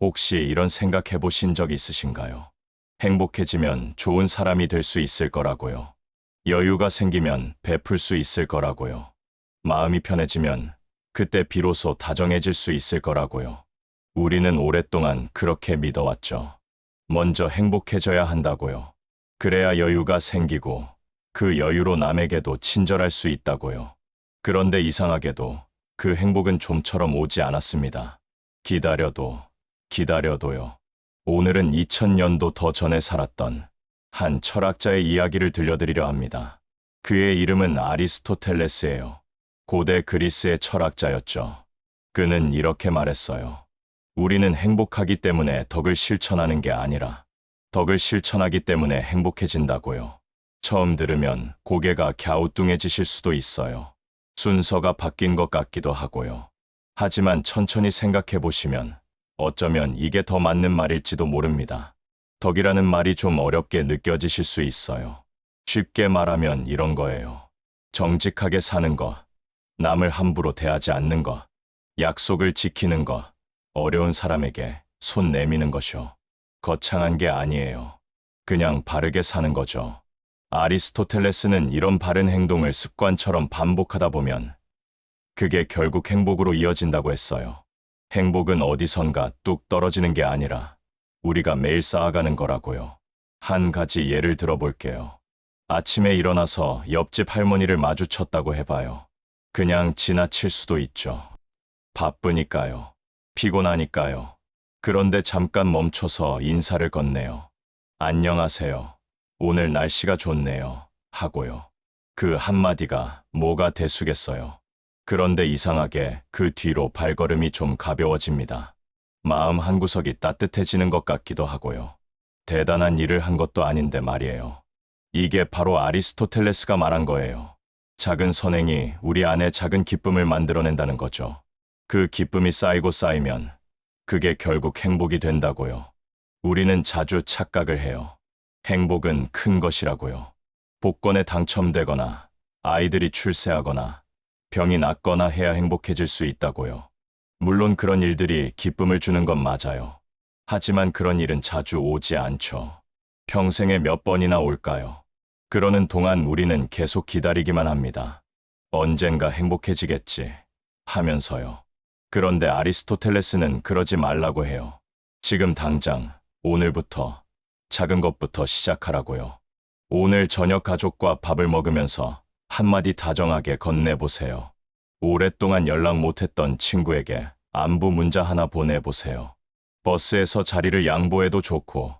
혹시 이런 생각해 보신 적 있으신가요? 행복해지면 좋은 사람이 될 수 있을 거라고요. 여유가 생기면 베풀 수 있을 거라고요. 마음이 편해지면 그때 비로소 다정해질 수 있을 거라고요. 우리는 오랫동안 그렇게 믿어왔죠. 먼저 행복해져야 한다고요. 그래야 여유가 생기고 그 여유로 남에게도 친절할 수 있다고요. 그런데 이상하게도 그 행복은 좀처럼 오지 않았습니다. 기다려도요. 오늘은 2000년도 더 전에 살았던 한 철학자의 이야기를 들려드리려 합니다. 그의 이름은 아리스토텔레스예요. 고대 그리스의 철학자였죠. 그는 이렇게 말했어요. 우리는 행복하기 때문에 덕을 실천하는 게 아니라 덕을 실천하기 때문에 행복해진다고요. 처음 들으면 고개가 갸우뚱해지실 수도 있어요. 순서가 바뀐 것 같기도 하고요. 하지만 천천히 생각해 보시면 어쩌면 이게 더 맞는 말일지도 모릅니다. 덕이라는 말이 좀 어렵게 느껴지실 수 있어요. 쉽게 말하면 이런 거예요. 정직하게 사는 거, 남을 함부로 대하지 않는 거, 약속을 지키는 거, 어려운 사람에게 손 내미는 것이요. 거창한 게 아니에요. 그냥 바르게 사는 거죠. 아리스토텔레스는 이런 바른 행동을 습관처럼 반복하다 보면 그게 결국 행복으로 이어진다고 했어요. 행복은 어디선가 뚝 떨어지는 게 아니라 우리가 매일 쌓아가는 거라고요. 한 가지 예를 들어볼게요. 아침에 일어나서 옆집 할머니를 마주쳤다고 해봐요. 그냥 지나칠 수도 있죠. 바쁘니까요. 피곤하니까요. 그런데 잠깐 멈춰서 인사를 건네요. 안녕하세요. 오늘 날씨가 좋네요. 하고요. 그 한마디가 뭐가 대수겠어요. 그런데 이상하게 그 뒤로 발걸음이 좀 가벼워집니다. 마음 한구석이 따뜻해지는 것 같기도 하고요. 대단한 일을 한 것도 아닌데 말이에요. 이게 바로 아리스토텔레스가 말한 거예요. 작은 선행이 우리 안에 작은 기쁨을 만들어낸다는 거죠. 그 기쁨이 쌓이고 쌓이면 그게 결국 행복이 된다고요. 우리는 자주 착각을 해요. 행복은 큰 것이라고요. 복권에 당첨되거나 아이들이 출세하거나 병이 낫거나 해야 행복해질 수 있다고요. 물론 그런 일들이 기쁨을 주는 건 맞아요. 하지만 그런 일은 자주 오지 않죠. 평생에 몇 번이나 올까요? 그러는 동안 우리는 계속 기다리기만 합니다. 언젠가 행복해지겠지 하면서요. 그런데 아리스토텔레스는 그러지 말라고 해요. 지금 당장, 오늘부터, 작은 것부터 시작하라고요. 오늘 저녁 가족과 밥을 먹으면서 한마디 다정하게 건네보세요. 오랫동안 연락 못했던 친구에게 안부 문자 하나 보내보세요. 버스에서 자리를 양보해도 좋고,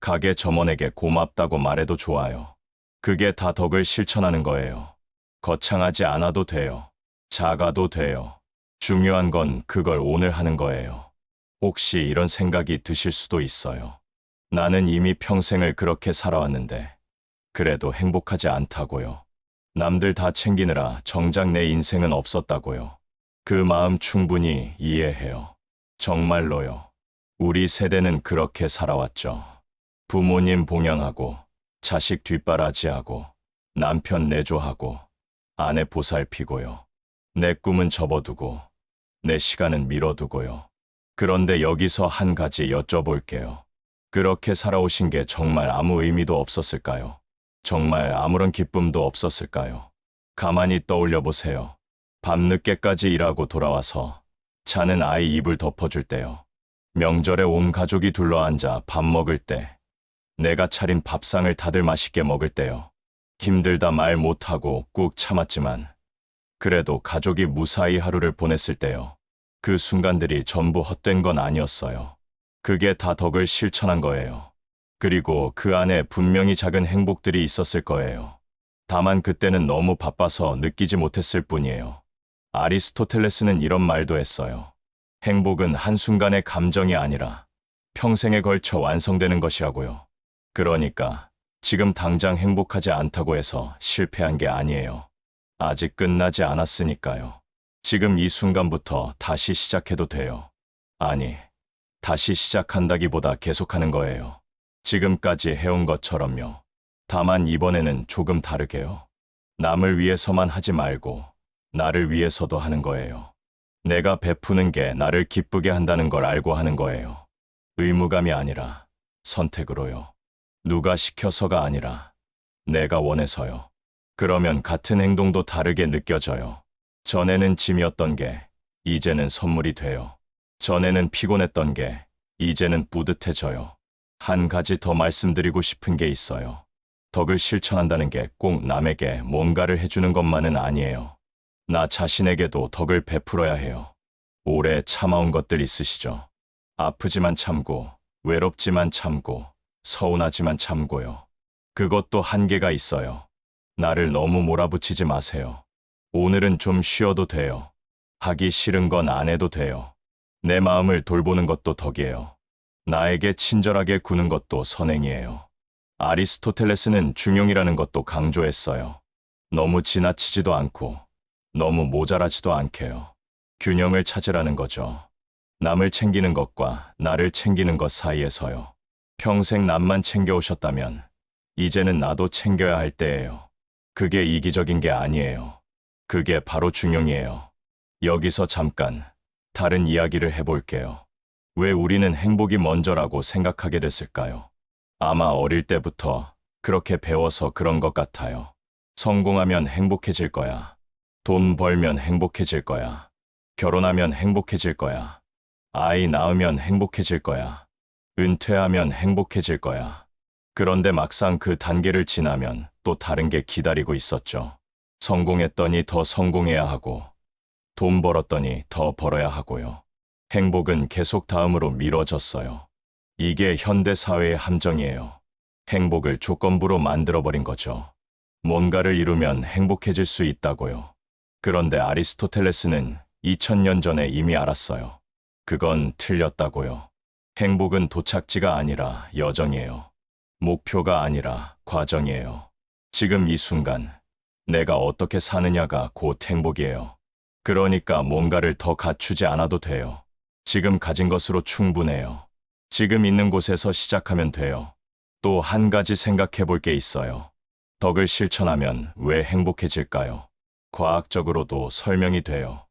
가게 점원에게 고맙다고 말해도 좋아요. 그게 다 덕을 실천하는 거예요. 거창하지 않아도 돼요. 작아도 돼요. 중요한 건 그걸 오늘 하는 거예요. 혹시 이런 생각이 드실 수도 있어요. 나는 이미 평생을 그렇게 살아왔는데, 그래도 행복하지 않다고요. 남들 다 챙기느라 정작 내 인생은 없었다고요. 그 마음 충분히 이해해요. 정말로요. 우리 세대는 그렇게 살아왔죠. 부모님 봉양하고, 자식 뒷바라지하고, 남편 내조하고, 아내 보살피고요. 내 꿈은 접어두고, 내 시간은 미뤄두고요. 그런데 여기서 한 가지 여쭤볼게요. 그렇게 살아오신 게 정말 아무 의미도 없었을까요? 정말 아무런 기쁨도 없었을까요? 가만히 떠올려 보세요. 밤늦게까지 일하고 돌아와서 자는 아이 이불 덮어줄 때요. 명절에 온 가족이 둘러앉아 밥 먹을 때, 내가 차린 밥상을 다들 맛있게 먹을 때요. 힘들다 말 못하고 꾹 참았지만 그래도 가족이 무사히 하루를 보냈을 때요. 그 순간들이 전부 헛된 건 아니었어요. 그게 다 덕을 실천한 거예요. 그리고 그 안에 분명히 작은 행복들이 있었을 거예요. 다만 그때는 너무 바빠서 느끼지 못했을 뿐이에요. 아리스토텔레스는 이런 말도 했어요. 행복은 한순간의 감정이 아니라 평생에 걸쳐 완성되는 것이라고요. 그러니까 지금 당장 행복하지 않다고 해서 실패한 게 아니에요. 아직 끝나지 않았으니까요. 지금 이 순간부터 다시 시작해도 돼요. 아니, 다시 시작한다기보다 계속하는 거예요. 지금까지 해온 것처럼요. 다만 이번에는 조금 다르게요. 남을 위해서만 하지 말고 나를 위해서도 하는 거예요. 내가 베푸는 게 나를 기쁘게 한다는 걸 알고 하는 거예요. 의무감이 아니라 선택으로요. 누가 시켜서가 아니라 내가 원해서요. 그러면 같은 행동도 다르게 느껴져요. 전에는 짐이었던 게 이제는 선물이 돼요. 전에는 피곤했던 게 이제는 뿌듯해져요. 한 가지 더 말씀드리고 싶은 게 있어요. 덕을 실천한다는 게 꼭 남에게 뭔가를 해주는 것만은 아니에요. 나 자신에게도 덕을 베풀어야 해요. 오래 참아온 것들 있으시죠? 아프지만 참고, 외롭지만 참고, 서운하지만 참고요. 그것도 한계가 있어요. 나를 너무 몰아붙이지 마세요. 오늘은 좀 쉬어도 돼요. 하기 싫은 건 안 해도 돼요. 내 마음을 돌보는 것도 덕이에요. 나에게 친절하게 구는 것도 선행이에요. 아리스토텔레스는 중용이라는 것도 강조했어요. 너무 지나치지도 않고 너무 모자라지도 않게요. 균형을 찾으라는 거죠. 남을 챙기는 것과 나를 챙기는 것 사이에서요. 평생 남만 챙겨오셨다면 이제는 나도 챙겨야 할 때예요. 그게 이기적인 게 아니에요. 그게 바로 중용이에요. 여기서 잠깐 다른 이야기를 해볼게요. 왜 우리는 행복이 먼저라고 생각하게 됐을까요? 아마 어릴 때부터 그렇게 배워서 그런 것 같아요. 성공하면 행복해질 거야. 돈 벌면 행복해질 거야. 결혼하면 행복해질 거야. 아이 낳으면 행복해질 거야. 은퇴하면 행복해질 거야. 그런데 막상 그 단계를 지나면 또 다른 게 기다리고 있었죠. 성공했더니 더 성공해야 하고, 돈 벌었더니 더 벌어야 하고요. 행복은 계속 다음으로 미뤄졌어요. 이게 현대 사회의 함정이에요. 행복을 조건부로 만들어버린 거죠. 뭔가를 이루면 행복해질 수 있다고요. 그런데 아리스토텔레스는 2000년 전에 이미 알았어요. 그건 틀렸다고요. 행복은 도착지가 아니라 여정이에요. 목표가 아니라 과정이에요. 지금 이 순간, 내가 어떻게 사느냐가 곧 행복이에요. 그러니까 뭔가를 더 갖추지 않아도 돼요. 지금 가진 것으로 충분해요. 지금 있는 곳에서 시작하면 돼요. 또 한 가지 생각해 볼 게 있어요. 덕을 실천하면 왜 행복해질까요? 과학적으로도 설명이 돼요.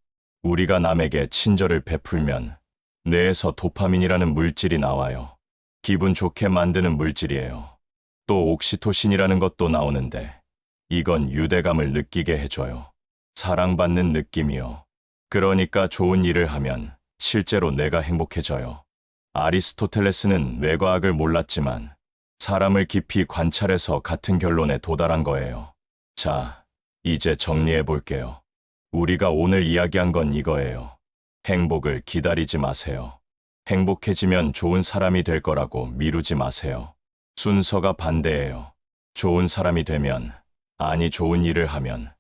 우리가 남에게 친절을 베풀면 뇌에서 도파민이라는 물질이 나와요. 기분 좋게 만드는 물질이에요. 또 옥시토신이라는 것도 나오는데 이건 유대감을 느끼게 해줘요. 사랑받는 느낌이요. 그러니까 좋은 일을 하면 실제로 내가 행복해져요. 아리스토텔레스는 뇌과학을 몰랐지만 사람을 깊이 관찰해서 같은 결론에 도달한 거예요. 자, 이제 정리해 볼게요. 우리가 오늘 이야기한 건 이거예요. 행복을 기다리지 마세요. 행복해지면 좋은 사람이 될 거라고 미루지 마세요. 순서가 반대예요. 좋은 사람이 되면, 아니 좋은 일을 하면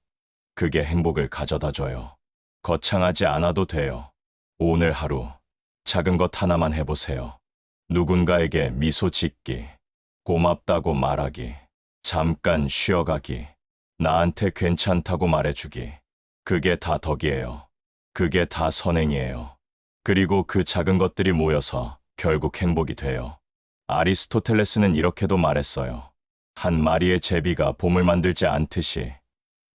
그게 행복을 가져다 줘요. 거창하지 않아도 돼요. 오늘 하루 작은 것 하나만 해보세요. 누군가에게 미소 짓기, 고맙다고 말하기, 잠깐 쉬어가기, 나한테 괜찮다고 말해주기. 그게 다 덕이에요. 그게 다 선행이에요. 그리고 그 작은 것들이 모여서 결국 행복이 돼요. 아리스토텔레스는 이렇게도 말했어요. 한 마리의 제비가 봄을 만들지 않듯이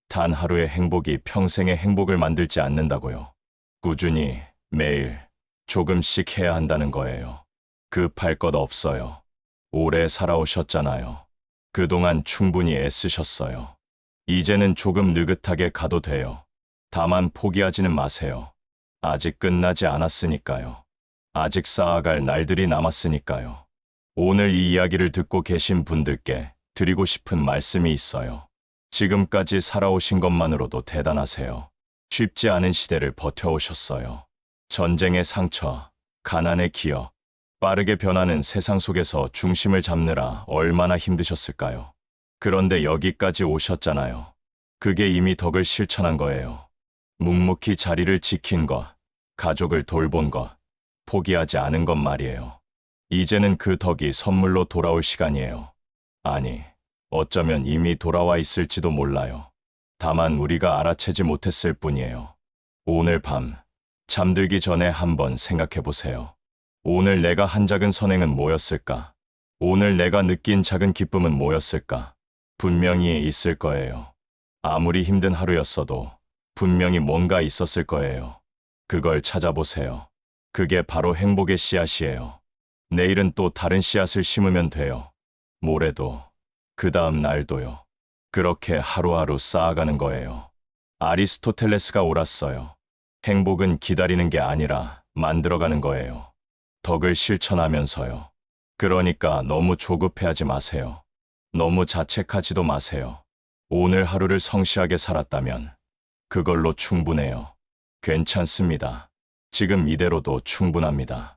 단 하루의 행복이 평생의 행복을 만들지 않는다고요. 꾸준히 매일 조금씩 해야 한다는 거예요. 급할 것 없어요. 오래 살아오셨잖아요. 그동안 충분히 애쓰셨어요. 이제는 조금 느긋하게 가도 돼요. 다만 포기하지는 마세요. 아직 끝나지 않았으니까요. 아직 쌓아갈 날들이 남았으니까요. 오늘 이 이야기를 듣고 계신 분들께 드리고 싶은 말씀이 있어요. 지금까지 살아오신 것만으로도 대단하세요. 쉽지 않은 시대를 버텨오셨어요. 전쟁의 상처, 가난의 기억, 빠르게 변하는 세상 속에서 중심을 잡느라 얼마나 힘드셨을까요? 그런데 여기까지 오셨잖아요. 그게 이미 덕을 실천한 거예요. 묵묵히 자리를 지킨 것, 가족을 돌본 것, 포기하지 않은 것 말이에요. 이제는 그 덕이 선물로 돌아올 시간이에요. 아니, 어쩌면 이미 돌아와 있을지도 몰라요. 다만 우리가 알아채지 못했을 뿐이에요. 오늘 밤, 잠들기 전에 한번 생각해 보세요. 오늘 내가 한 작은 선행은 뭐였을까? 오늘 내가 느낀 작은 기쁨은 뭐였을까? 분명히 있을 거예요. 아무리 힘든 하루였어도 분명히 뭔가 있었을 거예요. 그걸 찾아보세요. 그게 바로 행복의 씨앗이에요. 내일은 또 다른 씨앗을 심으면 돼요. 모레도, 그 다음 날도요. 그렇게 하루하루 쌓아가는 거예요. 아리스토텔레스가 옳았어요. 행복은 기다리는 게 아니라 만들어가는 거예요. 덕을 실천하면서요. 그러니까 너무 조급해하지 마세요. 너무 자책하지도 마세요. 오늘 하루를 성실하게 살았다면 그걸로 충분해요. 괜찮습니다. 지금 이대로도 충분합니다.